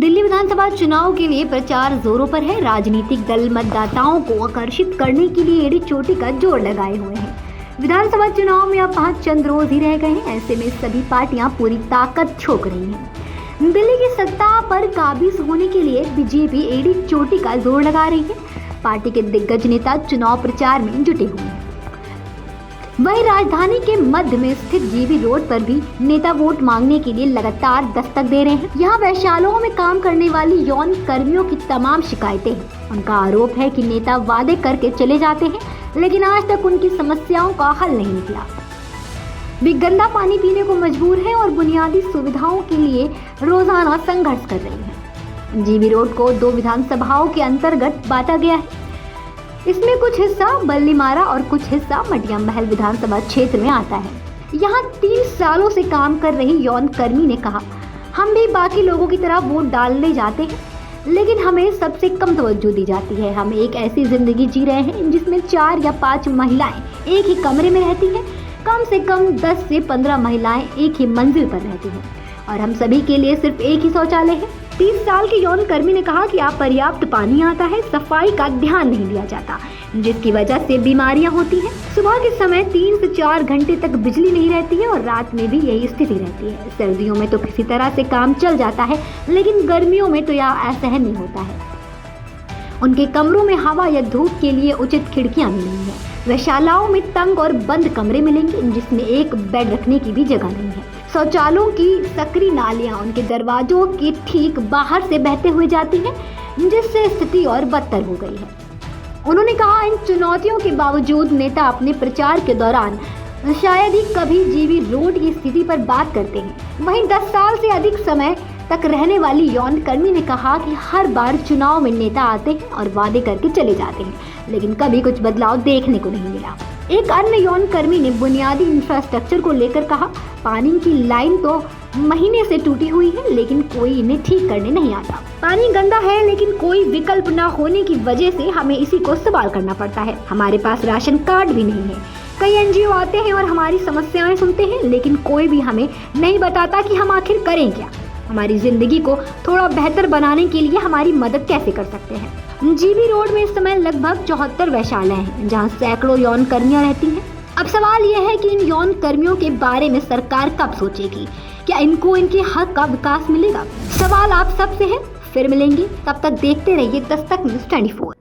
दिल्ली विधानसभा चुनाव के लिए प्रचार जोरों पर है। राजनीतिक दल मतदाताओं को आकर्षित करने के लिए एड़ी चोटी का जोर लगाए हुए हैं। विधानसभा चुनाव में अब 5 चंद रोज ही रह गए हैं। ऐसे में सभी पार्टियां पूरी ताकत झोंक रही हैं। दिल्ली की सत्ता पर काबिज होने के लिए बीजेपी एड़ी चोटी का जोर लगा रही है। पार्टी के दिग्गज नेता चुनाव प्रचार में जुटे हुए हैं। वहीं राजधानी के मध्य में स्थित जीबी रोड पर भी नेता वोट मांगने के लिए लगातार दस्तक दे रहे हैं। यहाँ वैश्यालयों में काम करने वाली यौन कर्मियों की तमाम शिकायतें हैं। उनका आरोप है कि नेता वादे करके चले जाते हैं, लेकिन आज तक उनकी समस्याओं का हल नहीं निकला। वे गंदा पानी पीने को मजबूर हैं और बुनियादी सुविधाओं के लिए रोजाना संघर्ष कर रही हैं। जीबी रोड को 2 विधानसभाओं के अंतर्गत बांटा गया है। इसमें कुछ हिस्सा बल्लीमारा और कुछ हिस्सा मटिया महल विधानसभा क्षेत्र में आता है। यहाँ 3 सालों से काम कर रही यौन कर्मी ने कहा, हम भी बाकी लोगों की तरह वोट डालने जाते हैं, लेकिन हमें सबसे कम तवज्जो दी जाती है। हम एक ऐसी जिंदगी जी रहे हैं जिसमें 4 या 5 महिलाएं एक ही कमरे में रहती हैं। कम से कम 10 से 15 महिलाएं एक ही मंजिल पर रहती हैं और हम सभी के लिए सिर्फ एक ही शौचालय है। 30 साल के यौन कर्मी ने कहा कि अपर्याप्त पानी आता है, सफाई का ध्यान नहीं दिया जाता, जिसकी वजह से बीमारियां होती हैं। सुबह के समय 3 से 4 घंटे तक बिजली नहीं रहती है और रात में भी यही स्थिति रहती है। सर्दियों में तो किसी तरह से काम चल जाता है, लेकिन गर्मियों में तो यह असहनीय होता है। उनके कमरों में हवा या धूप के लिए उचित खिड़कियां भी नहीं है। वैश्यालाओं में तंग और बंद कमरे मिलेंगे, जिसमें एक बेड रखने की भी जगह नहीं है। शौचालयों की सकरी नालियां उनके दरवाजों के ठीक बाहर से बहते हुए जाती हैं, जिससे स्थिति और बदतर हो गई है। उन्होंने कहा, इन चुनौतियों के बावजूद नेता अपने प्रचार के दौरान शायद ही कभी जीबी रोड की स्थिति पर बात करते हैं। वहीं 10 साल से अधिक समय तक रहने वाली यौन कर्मी ने कहा कि हर बार चुनाव में नेता आते हैं और वादे करके चले जाते हैं, लेकिन कभी कुछ बदलाव देखने को नहीं मिला। एक अन्य यौन कर्मी ने बुनियादी इंफ्रास्ट्रक्चर को लेकर कहा, पानी की लाइन तो महीने से टूटी हुई है, लेकिन कोई इन्हें ठीक करने नहीं आता। पानी गंदा है, लेकिन कोई विकल्प न होने की वजह से हमें इसी को इस्तेमाल करना पड़ता है। हमारे पास राशन कार्ड भी नहीं है। कई एनजीओ आते हैं और हमारी समस्याएं सुनते हैं, लेकिन कोई भी हमें नहीं बताता कि हम आखिर करें क्या। हमारी जिंदगी को थोड़ा बेहतर बनाने के लिए हमारी मदद कैसे कर सकते हैं। जीबी रोड में इस समय लगभग 74 वैश्यालय हैं, जहां सैकड़ों यौन कर्मियां रहती हैं। अब सवाल यह है कि इन यौन कर्मियों के बारे में सरकार कब सोचेगी? क्या इनको इनके हक का विकास मिलेगा? सवाल आप सबसे है। फिर मिलेंगे, तब तक देखते रहिए दस्तक न्यूज़ 24।